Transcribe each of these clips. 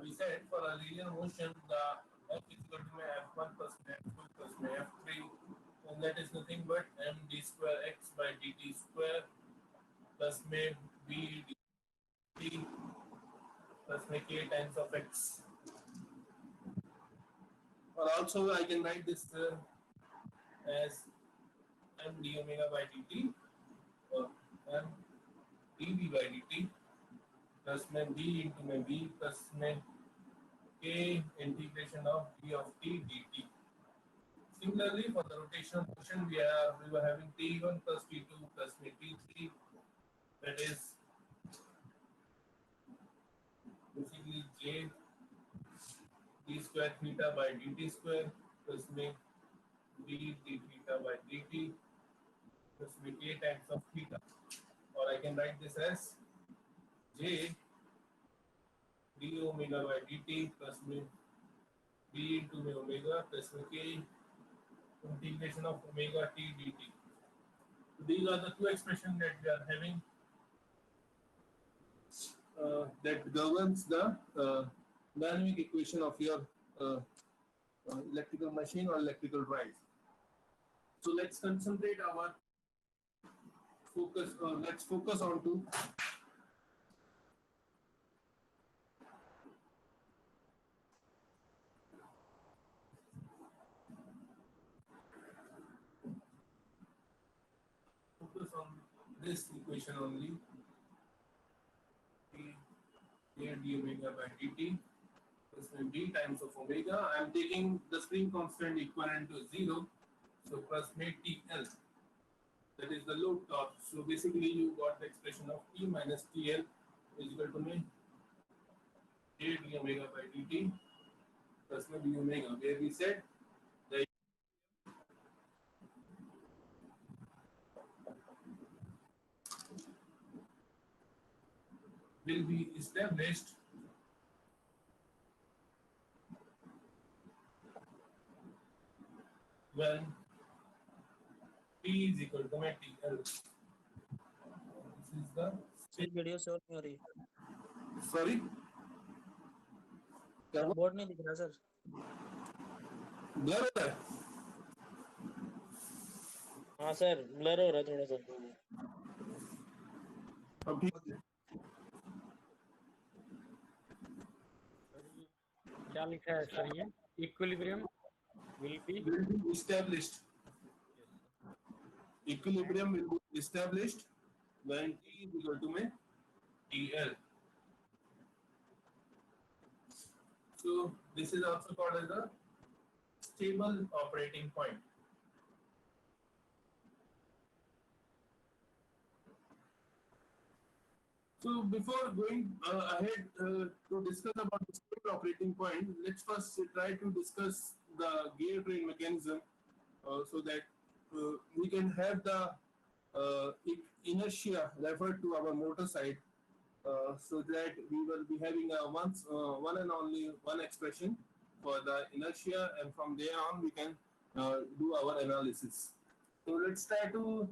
we said for a linear motion, the f is equal to f1 plus f2 plus f3, and that is nothing but md square x by dt square plus may b dt plus may k times of x. Or also I can write this as m d omega by dt or m dv by dt plus may b into may b plus may k integration of d of t dt. Similarly, for the rotational motion, we were having t1 plus t2 plus may t3. That is basically j d square theta by dt square plus may d d theta by dt plus may k times of theta. Or I can write this as j d omega by dt plus may b into may omega plus may k integration of omega t dt. So these are the two expressions that we are having that governs the dynamic equation of your electrical machine or electrical drive. So let's concentrate our focus. Let's focus on to focus on this equation only. Here d omega by dt plus d times of omega. I am taking the spring constant equivalent to 0. So plus may TL, that is the load torque. So basically you got the expression of T minus TL is equal to me J d omega by dt plus may d omega, where we said the will be established when T is equal to my TL. This is the sir video show नहीं हो रही। sorry. क्या हुआ? Board नहीं दिख रहा sir. Blur हो रहा है? हाँ सर ब्लर हो रहा है थोड़ा सा। अब ठीक है। क्या लिखा है सर? ये equilibrium will be Will be established. Equilibrium will be established when T is equal to my TL. So this is also called as the stable operating point. So before going ahead to discuss about the stable operating point, let's first try to discuss the gear train mechanism so that we can have the inertia referred to our motor side, so that we will be having one and only one expression for the inertia, and from there on we can do our analysis. So let's try to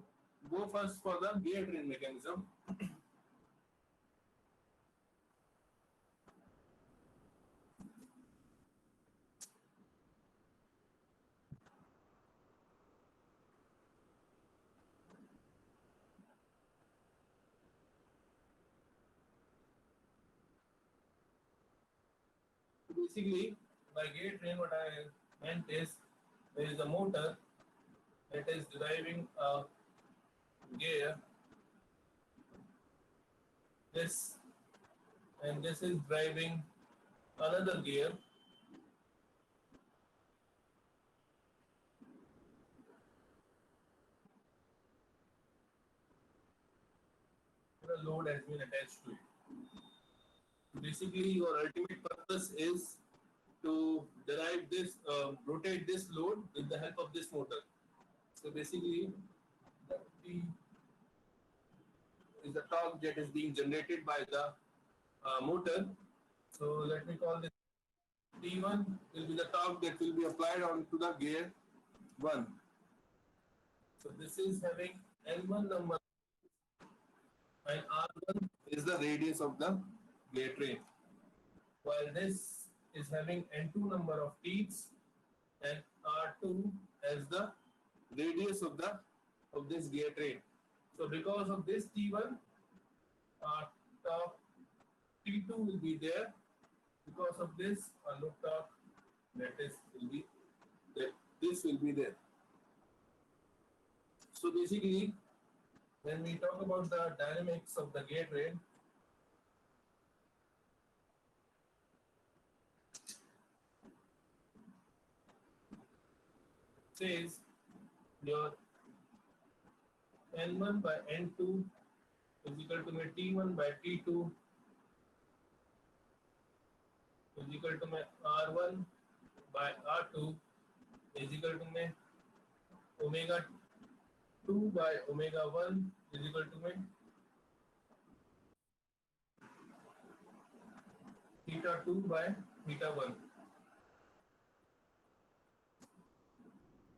go first for the gear train mechanism. Basically, by gear train, what I meant is there is a motor that is driving a gear. This and this is driving another gear. The load has been attached to it. Basically, your ultimate purpose is to derive this, rotate this load with the help of this motor. So basically, the T is the torque that is being generated by the motor. So let me call this T1 will be the torque that will be applied onto the gear 1. So this is having L1 number and R1 is the radius of the gear train. while this is having n2 number of teeth and r2 as the radius of this gear train. So because of this T1, top T2 will be there. Because of this, look top lattice will be there. This will be there. So basically, when we talk about the dynamics of the gear train, says your N1 by N2 is equal to my T1 by T2 is equal to my R1 by R2 is equal to my omega 2 by omega 1 is equal to my theta 2 by theta 1.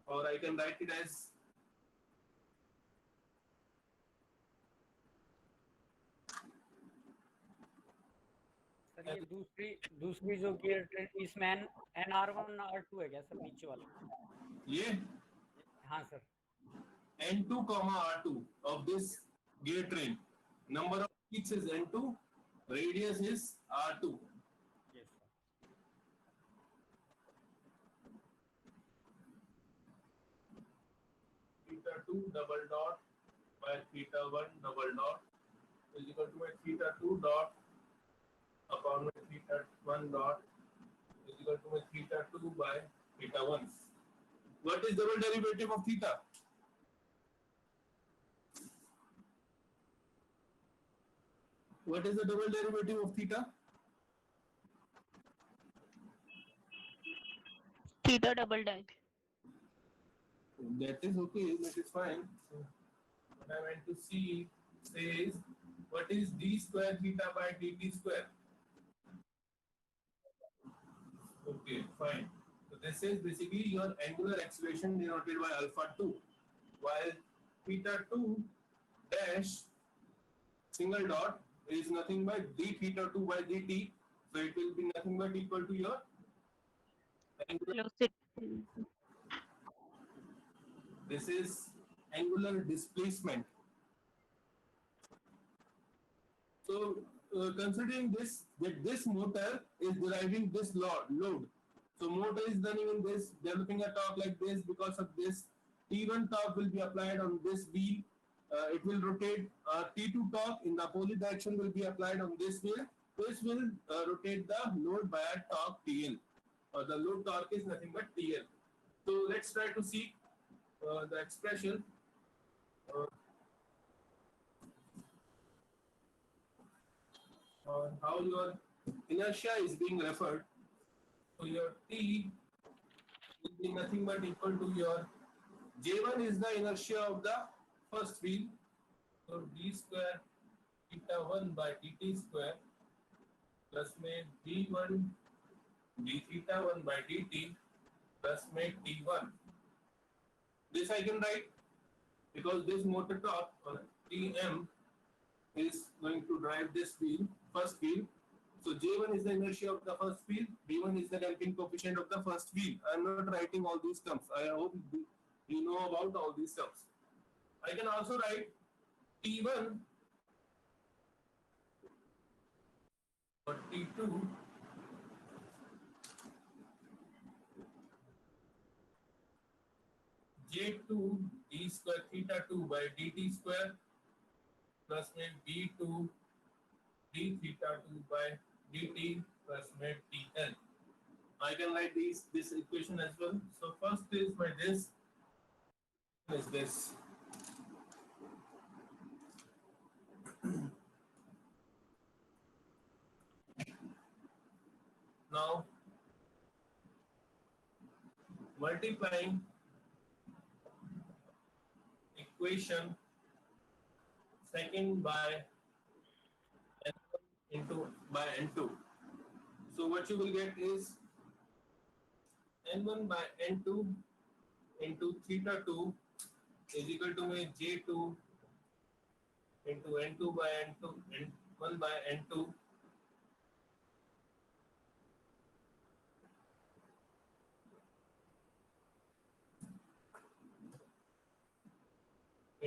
Or I can write it as sir ये दूसरी जो gear train इसमें N R1 R2 है क्या sir नीचे वाला? ये हाँ sir. N2 R2 of this gear train. Number of peaks is N2, radius is R2. Yes sir. Theta 2 double dot by theta 1 double dot is equal to my theta 2 dot upon my theta 1 dot is equal to my theta 2 by theta 1. What is double derivative of theta? What is the double derivative of theta? Theta double dag. That is okay, that is fine. So what I went to see says what is d square theta by dt square? Okay, fine. So this is basically your angular acceleration denoted by alpha 2, while theta 2 dash single dot is nothing but d theta 2 by dt. So it will be nothing but equal to your angular. This is angular displacement. So considering this, that this motor is deriving this load. So motor is running in this, developing a torque like this. Because of this, T1 torque will be applied on this wheel. It will rotate. T2 torque in the opposite direction will be applied on this wheel. This will rotate the load by a torque TL. The load torque is nothing but TL. So let's try to see the expression. How your inertia is being referred. So your T will be nothing but equal to your J1 is the inertia of the first wheel. So d square theta 1 by dt square plus में d1 d theta 1 by dt plus में t1. This I can write because this motor torque or Tm is going to drive this wheel, first wheel. So J1 is the inertia of the first wheel, B1 is the damping coefficient of the first wheel. I am not writing all these terms. I hope you know about all these terms. I can also write T1 or T2 J2 d square theta 2 by dt square plus में B2 d theta 2 by dt plus में tn. I can write this equation as well. So first is my this is this. Now multiplying equation second by n1 into by n2. So what you will get is n1 by n2 into theta 2 is equal to my j2 into n2 by n2 n1 by n2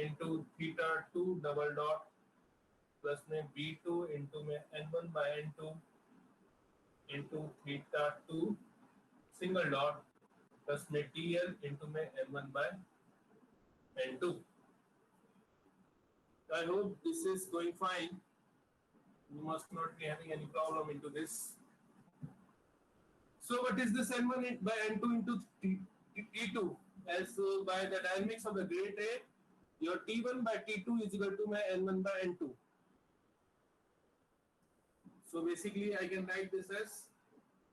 into theta 2 double dot plus में b2 into में n1 by n2 into theta 2 single dot plus में tl into में n1 by n2. I hope this is going fine. You must not be having any problem into this. So what is this n1 by n2 into t2? As by the dynamics of the grade A, your t1 by t2 is equal to my n1 by n2. So basically I can write this as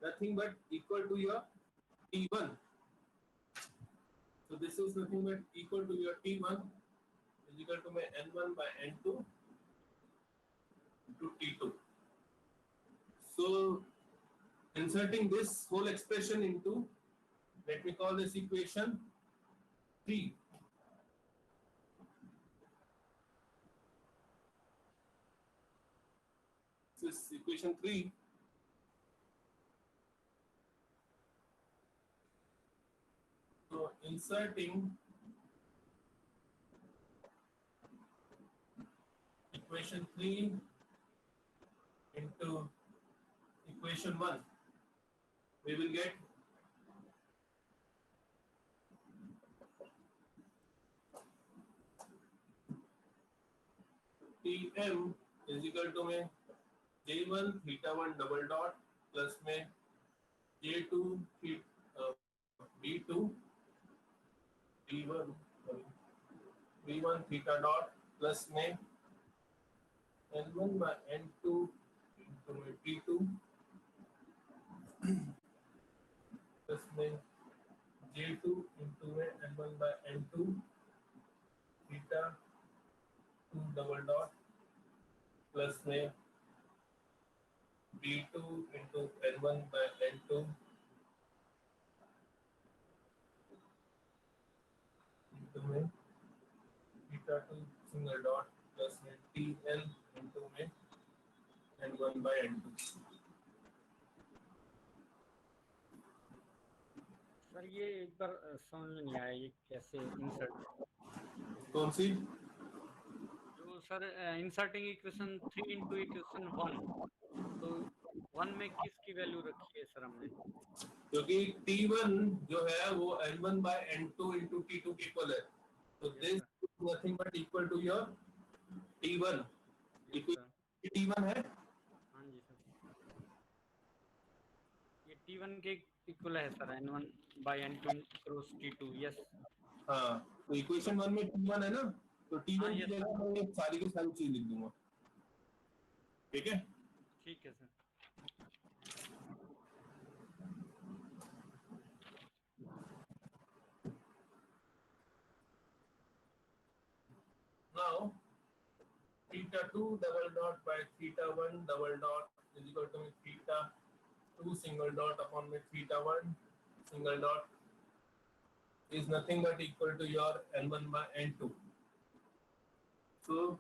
nothing but equal to your t1. So this is nothing but equal to your t1 is equal to my n1 by n2 into t2. So inserting this whole expression into, let me call this equation 3. This is equation 3. So inserting equation 3 into equation 1, we will get Tm is equal to में J1 theta 1 double dot plus में J2 B2 B1 theta dot plus में N1 by N2 into में T2 plus में J2 into में N1 by N2 theta 2 double dot plus में B2 into N1 by N2 into में theta 2 single dot plus में TL into में N1 by N2. Sir ये एक बार समझ में नहीं आया, ये कैसे इंसर्ट? कौन सी? जो sir inserting equation 3 into equation 1, तो 1 में किसकी वैल्यू रखी है सर हमने? क्योंकि T1 जो है वो N1 by N2 into T2 के इक्वल है, तो this is nothing but equal to your T1. T1 है? हाँ जी सर, ये T1 के इक्वल है sir, N1 by N2 cross T2. Yes हाँ, तो इक्वेशन 1 में T1 है ना, तो T1 की yes, जगह मैं सारी की सारी चीज लिख दूंगा. ठीक है? ठीक है sir. Now theta 2 double dot by theta 1 double dot is equal to theta 2 single dot upon with theta 1 single dot is nothing but equal to your N1 by N2. So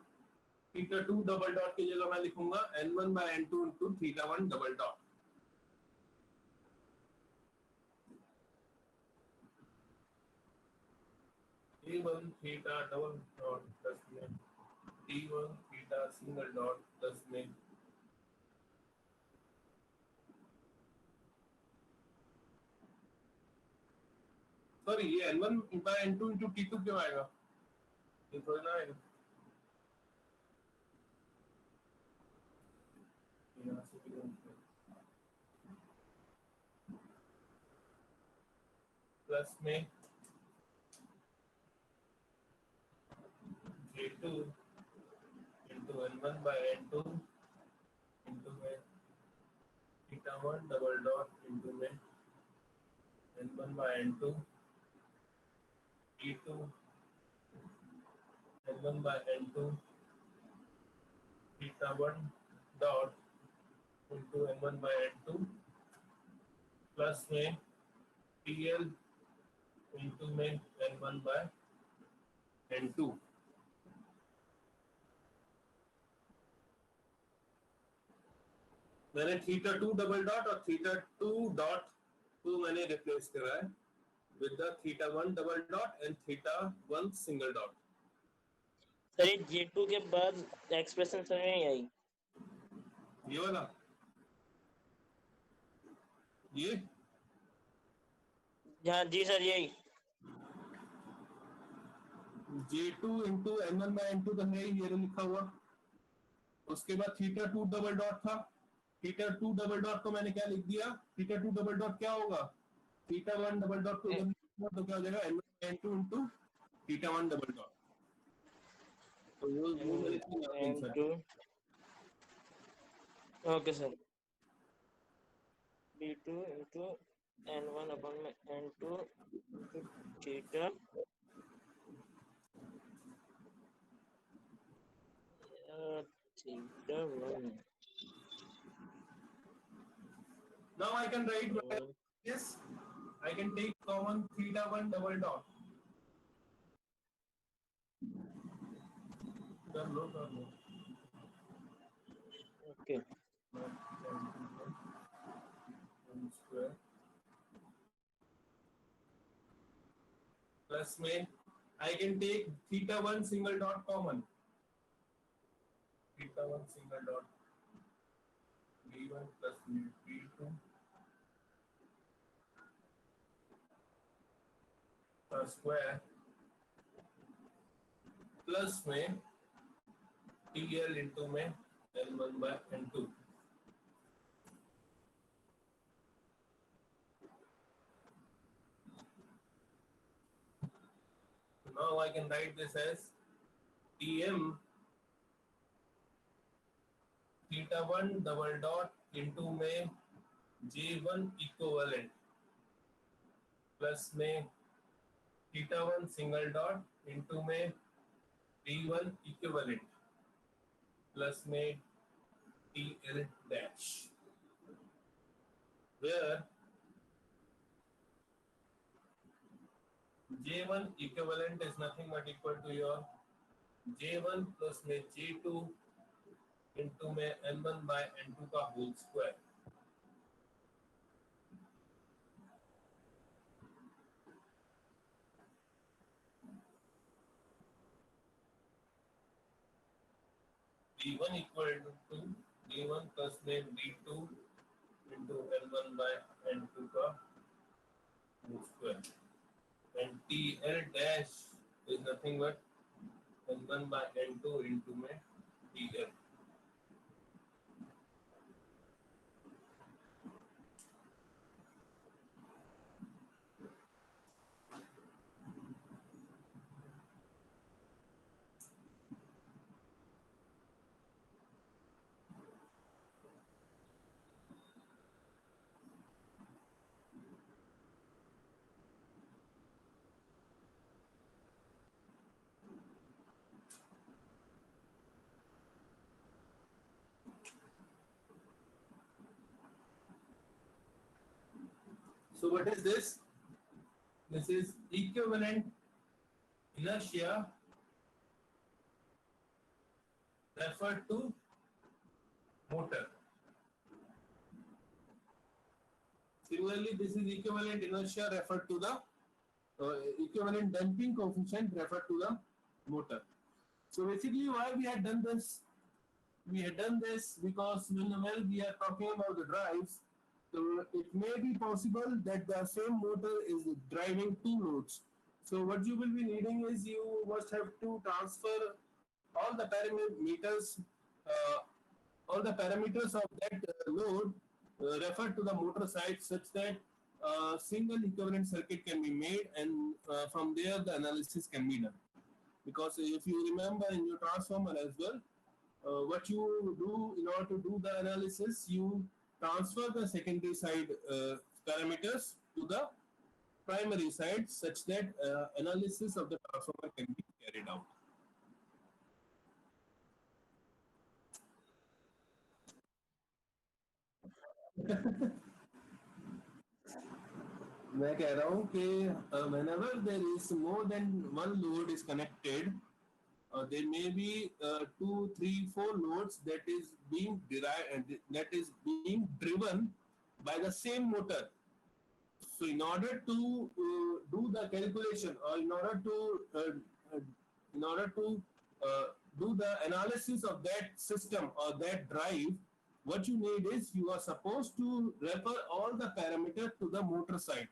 theta 2 double dot की जगह मैं लिखूंगा N1 by N2 into theta 1 double dot. T1 theta double dot plus में T1 theta single dot plus में sorry ये N1 by N2 into T2 क्यों आएगा? ये थोड़ा ना आएगा. प्लस में J2 into N1 by N2 into में theta 1 double dot into में N1 by N2 T2 N1 by N2 theta 1 dot into N1 by N2 plus में TL into में N1 by N2. मैंने थीटा 2 डबल डॉट और theta 2 dot को मैंने replace करा है with the theta 1 double dot and theta 1 single dot. Sir ये J2 के बाद एक्सप्रेशन समझ में नहीं आई। ये वाला, ये हाँ जी सर यही। J2 into N1 by N2 तो है ही, ये लिखा हुआ। उसके बाद थीटा 2 डबल डॉट था, थीटा 2 डबल डॉट को मैंने क्या लिख दिया, थीटा 2 डबल डॉट क्या होगा, थीटा 1 डबल डॉट को जब तो क्या हो जाएगा N1 by N2 into theta 1 double dot. तो वो मैंने किया answer. N2 okay sir, B2 into N1 अपन में N2 into theta theta 1। Now I can write this. I can take common theta 1 double dot. कर लो ओके स्क्वायर प्लस में I can take theta 1 single dot common, theta 1 single dot b1 plus b2 का square plus में TL into में N1 by N2। Now I can write this as Tm theta 1 double dot into में J1 equivalent plus में theta 1 single dot into में D1 equivalent plus में TL dash, where J1 equivalent is nothing but equal to your J1 plus में J2 into में N1 by N2 का whole square। D1 equal to D1 plus में D2 into N1 by N2 का whole square, and TL dash is nothing but N1 by N2 into में TL। So what is this? This is equivalent inertia referred to motor. Similarly, this is equivalent inertia referred to the equivalent damping coefficient referred to the motor. So basically, why we had done this? We had done this because when we are talking about the drives, so it may be possible that the same motor is driving two loads. So what you will be needing is you must have to transfer all the parameters, all the parameters of that load referred to the motor side, such that single equivalent circuit can be made, and from there the analysis can be done. Because if you remember in your transformer as well, what you do in order to do the analysis, you transfer the secondary side parameters to the primary side, such that analysis of the transformer can be carried out. मैं कह रहा हूँ कि whenever there is more than one load is connected, there may be 2, 3, 4 loads that is being derived, that is being driven by the same motor. So in order to do the calculation, or in order to do the analysis of that system or that drive, what you need is you are supposed to refer all the parameters to the motor side,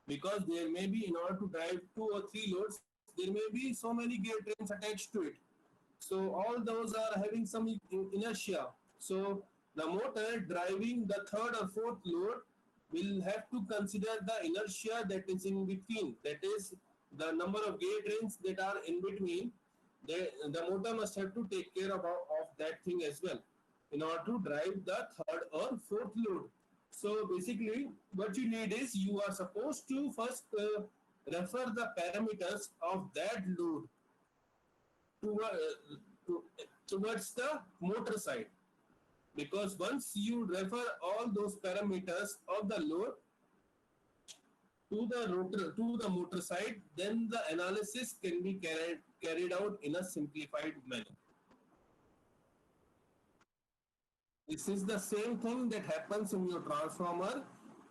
because there may be, in order to drive 2 or 3 loads, there may be so many gear trains attached to it. So all those are having some inertia. So the motor driving the third or fourth load will have to consider the inertia that is in between. That is the number of gear trains that are in between. The motor must have to take care of that thing as well in order to drive the third or fourth load. So basically, what you need is you are supposed to first refer the parameters of that load to, towards the motor side, because once you refer all those parameters of the load to the motor side, then the analysis can be carried out in a simplified manner. This is the same thing that happens in your transformer,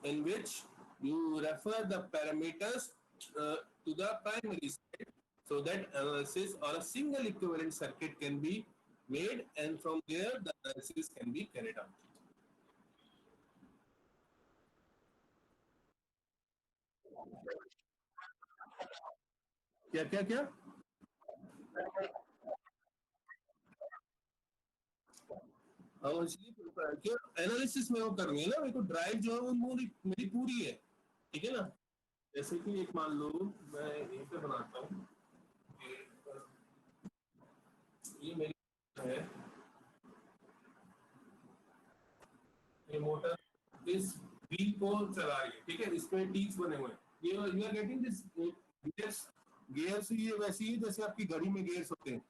in which you refer the parameters to the primary side, so that analysis or a single equivalent circuit can be made, and from there the analysis can be carried out. क्या क्या क्या analysis में वो करनी है ना, मेरे को ड्राइव जो है वो मेरी पूरी है, ठीक है ना। जैसे कि एक मान लो मैं यहीं पे बनाता हूँ, ये मेरी है, ये मोटर इस व्हील को चला रही है, ठीक है, इसमें टीथ बने हुए हैं, ये you are getting this gears. Gears ये वैसी है जैसे आपकी गाड़ी में गियर्स होते हैं,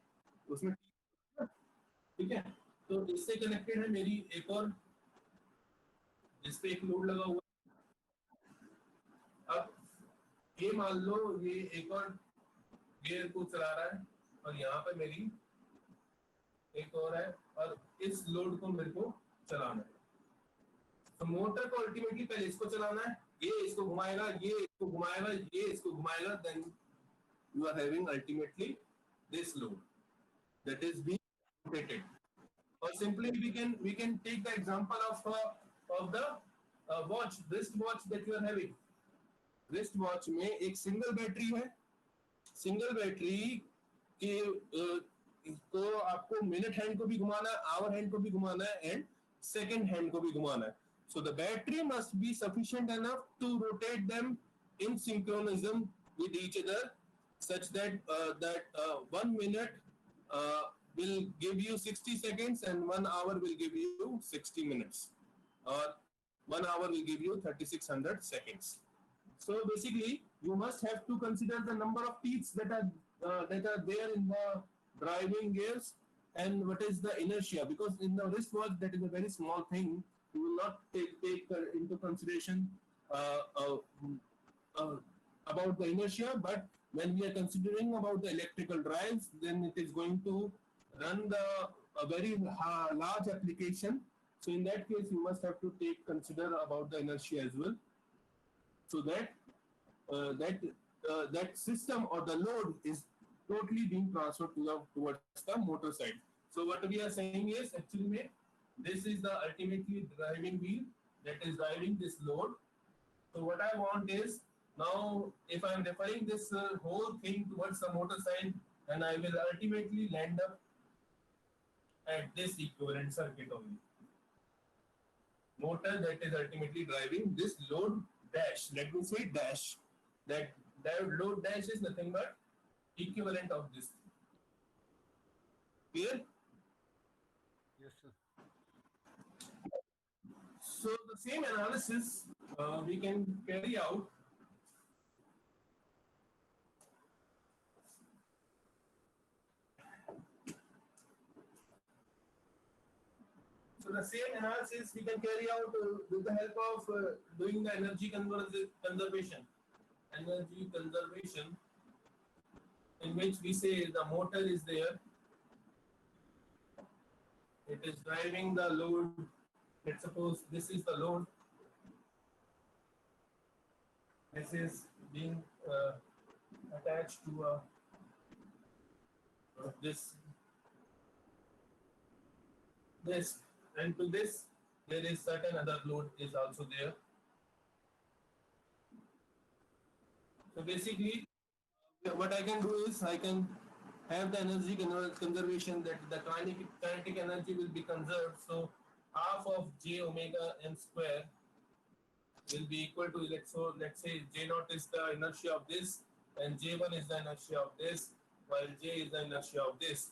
उसमें ठीक है। तो इससे कनेक्टेड है मेरी एक और, जिस पे एक लोड लगा हुआ है। अब ये मान लो ये एक और गियर को चला रहा है, और यहाँ पे मेरी एक और है, और इस लोड को मेरे को चलाना है। तो मोटर को अल्टीमेटली पहले इसको चलाना है, ये इसको घुमाएगा, ये इसको घुमाएगा, ये इसको घुमाएगा, then you are having ultimately this load that is being rotated. Or simply we can take the example of the watch, wrist watch that you are having. Wrist watch में एक सिंगल बैटरी है, single battery के को आपको minute hand को भी घुमाना है, आवर हैंड को भी घुमाना है, एंड सेकंड हैंड को भी घुमाना है. So the battery must be sufficient enough to rotate them in synchronism with each other, such that 1 minute will give you 60 seconds and 1 hour will give you 60 minutes, or 1 hour will give you 3600 seconds. So basically, you must have to consider the number of teeth that are there in the driving gears, and what is the inertia, because in the wristwatch that is a very small thing. You will not take into consideration about the inertia, but when we are considering about the electrical drives, then it is going to run a very large application. So in that case, you must have to consider about the inertia as well, so that that system or the load is totally being transferred towards the motor side. So what we are saying is, actually, this is the ultimately driving wheel that is driving this load. So what I want is, now if I am referring this whole thing towards the motor side, then I will ultimately land up at this equivalent circuit only. Motor that is ultimately driving this load dash. Let me say dash. That load dash is nothing but equivalent of this. Clear? Yes, sir. So the same analysis we can carry out with the help of doing the energy conservation. Energy conservation, in which we say the motor is there. It is driving the load. Let's suppose this is the load. This is being attached to this this, and to this there is certain other load is also there. So basically what I can do is I can have the energy conservation, that the kinetic energy will be conserved. So half of j omega m square will be equal to, let's say j naught is the inertia of this and j1 is the inertia of this, while j is the inertia of this.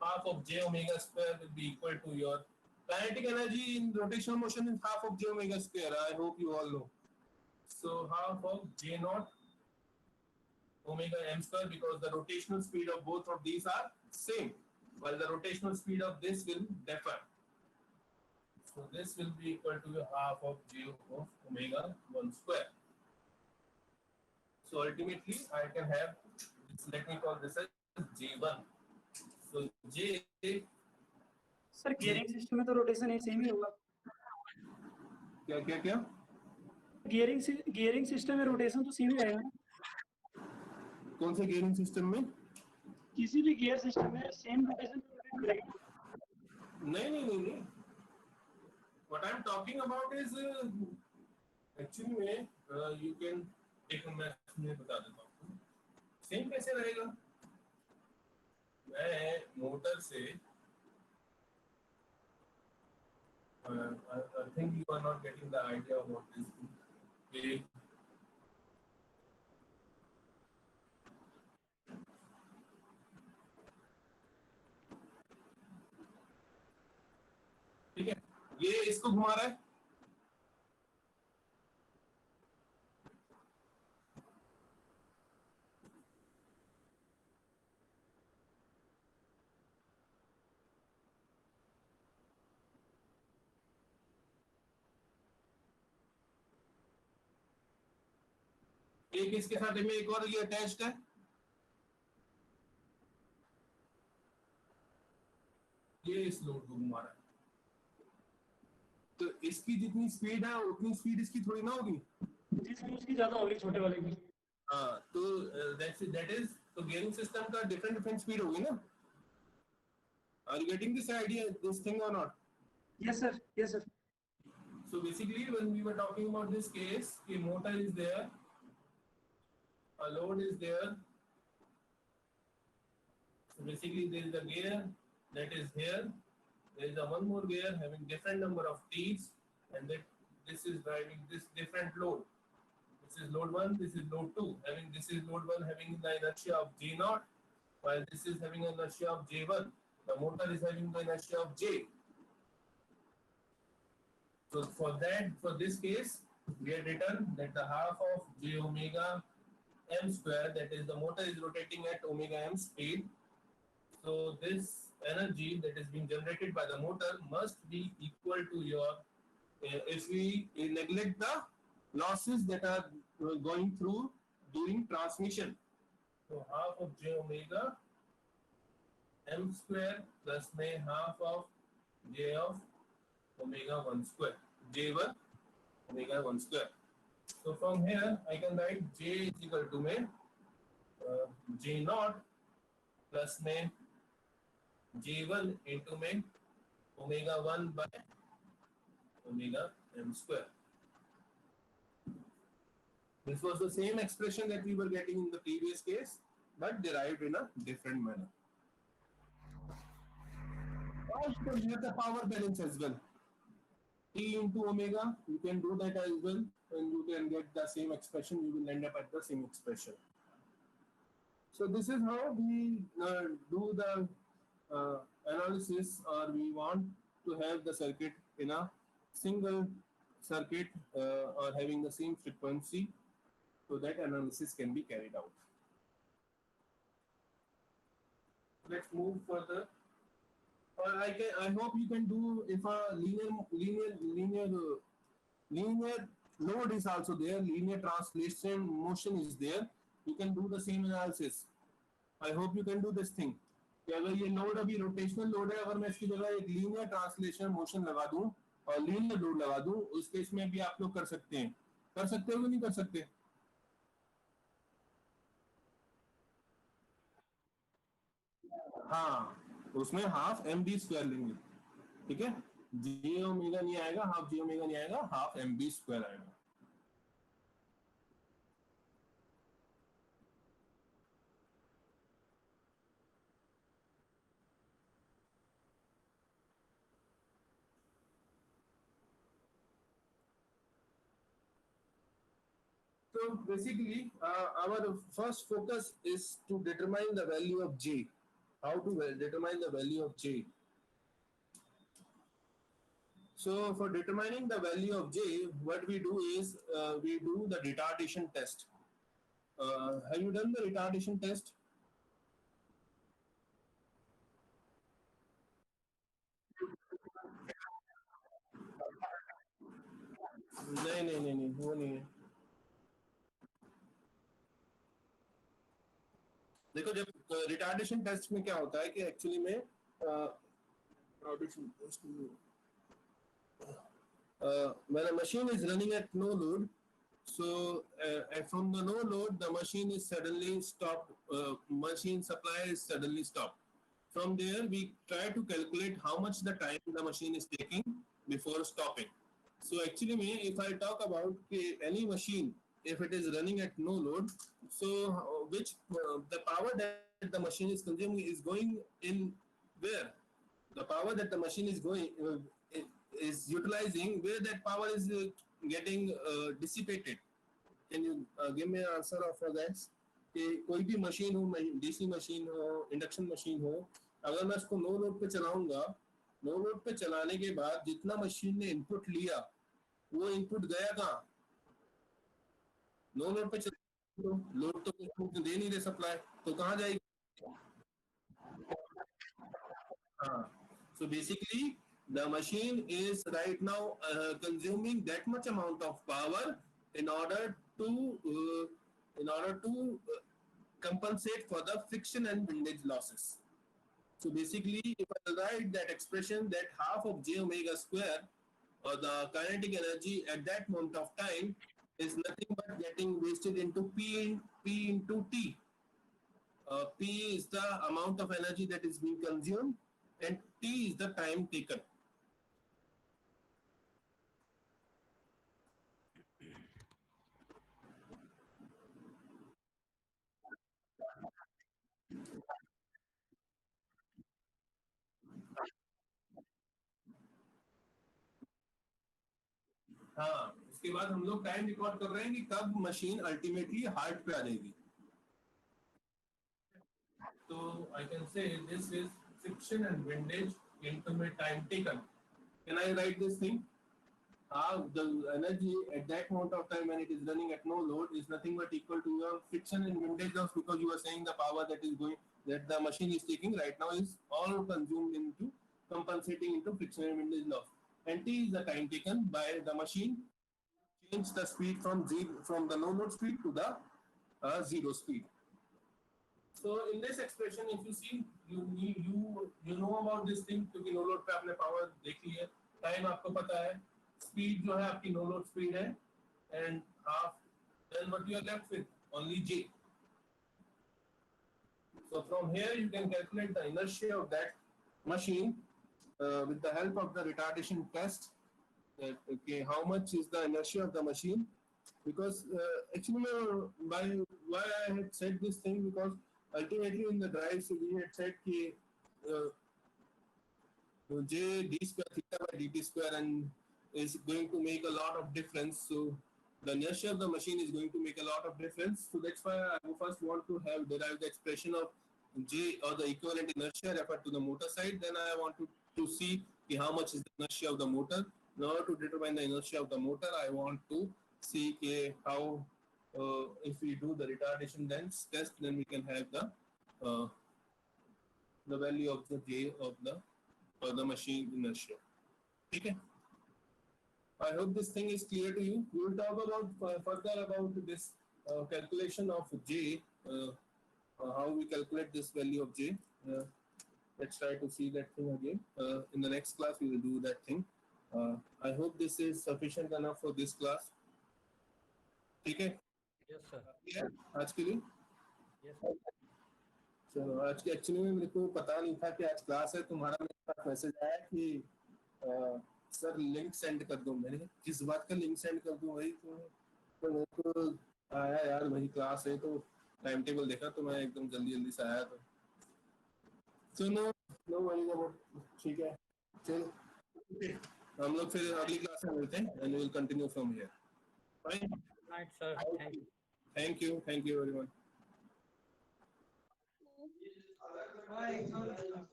Half of j omega square will be equal to your kinetic energy in rotational motion is half of j omega square. I hope you all know. So half of j naught omega m square, because the rotational speed of both of these are same, while the rotational speed of this will differ. So this will be equal to half of j of omega 1 square. So ultimately I can have this, let me call this as j1. So j, sir gearing system में तो rotation एक same ही होगा. क्या क्या क्या gearing system में rotation तो same ही रहेगा ना. कौन से गियरिंग सिस्टम में? किसी भी गियर सिस्टम में सेम रोटेशन तो रोटेट करेगा. नहीं. What I'm talking about is actually में you can एक मैं बता देता हूँ सेम कैसे रहेगा. मैं मोटर से I think you are not getting the idea of what this is. ठीक है, ये इसको घुमा रहा है. एक इसके साथ में एक और ये अटैच्ड है. ये इस लोड को घुमा रहा है. तो इसकी जितनी स्पीड है उतनी स्पीड इसकी थोड़ी ना होगी. जिसमें उसकी ज्यादा होगी छोटे वाले की. हाँ, तो दैट इज, तो गियरिंग सिस्टम का डिफरेंट स्पीड होगी ना. Are you getting this idea, this thing or not? Yes sir. So basically when we were talking about this case, a motor is there, a load is there. So basically there is a gear that is here. There is a one more gear having different number of teeth, and that this is driving this different load. This is load 1, this is load 2. This is load 1 having the inertia of J naught, while this is having inertia of J1. The motor is having the inertia of J. So for this case, we have written that the half of j omega m square, that is the motor is rotating at omega m speed. So this energy that is being generated by the motor must be equal to your, if we neglect the losses that are going through during transmission. So half of j omega m square plus में half of j of omega 1 square, j1 omega 1 square. So from here I can write j is equal to में j naught plus में j1 into में omega 1 by omega m square. This was the same expression that we were getting in the previous case, but derived in a different manner. Or you can have the power balance as well. T into omega, you can do that as well, and you can get the same expression. You will end up at the same expression. So this is how we do the analysis, or we want to have the circuit in a single circuit or having the same frequency, so that analysis can be carried out. Let's move further. Or I hope you can do, if a linear load is also there, linear translation motion is there, you can do the same analysis. I hope you can do this thing. कि अगर ये load अभी rotational load है, अगर मैं इसकी जगह एक लीनियर ट्रांसलेशन मोशन लगा दूं और लीनियर लोड लगा दूं, उस केस में भी आप लोग कर सकते हैं. कर सकते हो कि नहीं कर सकते? हाँ, उसमें हाफ एम बी स्क्वायर लेंगे, ठीक है। जे ओमेगा नहीं आएगा, हाफ जे ओमेगा नहीं आएगा, हाफ एम बी स्क्वायर आएगा। So basically, our first focus is to determine the value of J. How to determine the value of J? So for determining the value of J, what we do is we do the retardation test. Have you done the retardation test? नहीं, वो नहीं है। देखो, जब retardation test में क्या होता है कि एक्चुअली में retardation test में, when a machine is running at no load, so from the no load the machine is suddenly stopped, machine supply is suddenly stopped. From there we try to calculate how much the time the machine is taking before stopping. So actually if I talk about any machine, if it is running at no load, so which the power that the machine is consuming is going in where? The power that the machine is going is utilizing, where that power is getting dissipated. Can you give me an answer for that? कि कोई भी machine हो, DC machine हो, induction machine हो, अगर मैं उसको no load पे चलाऊंगा, नो लोड पे चलाने के बाद जितना मशीन ने इनपुट लिया वो इनपुट गया कहाँ? नो लोड पे चला, लोड तो कुछ दे नहीं रहे सप्लाई, तो कहाँ जाएगी? हाँ, so basically the machine is right now consuming that much amount of power in order to compensate for the friction and windage losses. So basically, if I write that expression, that half of j omega square or the kinetic energy at that moment of time is nothing but getting wasted into P into T. P is the amount of energy that is being consumed and T is the time taken. हाँ, उसके बाद हम लोग time record कर रहे हैं कि कब मशीन अल्टीमेटली हार्ट पे आ जाएगी। तो I can say this is friction and windage into my time taken. Can I write this thing? The energy at that moment of time when it is running at no load is nothing but equal to your friction and windage loss, because you are saying the power that is going, that the machine is taking right now is all consumed into compensating into friction and windage loss. And T is the time taken by the machine change the speed from the no load speed to the zero speed. So in this expression, if you see, you know about this thing, क्योंकि no load पे आपने power देख ली है, time आपको पता है, speed जो है आपकी नो लोड स्पीड है, and half, then what you are left with? Only J. So from here you can calculate the inertia of that machine with the help of the retardation test. Okay, how much is the inertia of the machine? Because actually, why I had said this thing, because ultimately in the drive, so we had said कि J d square theta by dt square and is going to make a lot of difference. So the inertia of the machine is going to make a lot of difference. So that's why I first want to have derived the expression of J or the equivalent inertia referred to the motor side. Then I want to see how much is the inertia of the motor. In order to determine the inertia of the motor, I want to see how if we do the retardation test, then we can have the value of the J of the machine inertia. Okay. I hope this thing is clear to you. We will talk about further about this calculation of J, how we calculate this value of J. Let's try to see that thing again. In the next class, we will do that thing. I hope this is sufficient enough for this class. ठीक है? Yes, sir. आज के लिए? Yes, sir. चलो आज के actually में मेरे को पता नहीं था कि आज क्लास है, तुम्हारा मेरे पास मैसेज आया कि सर लिंक सेंड कर दो। मैंने कहा, किस बात का लिंक सेंड कर दूं भाई? तो मेरे को आया यार वही क्लास है, तो टाइम टेबल देखा तो मैं एकदम जल्दी जल्दी से आया। तो सुनो, नो वरी अबाउट, ठीक है चलो, हम लोग फिर अगली क्लास में मिलते हैं and we will continue from here. Fine, right sir, thank you. Thank you everyone. Bye.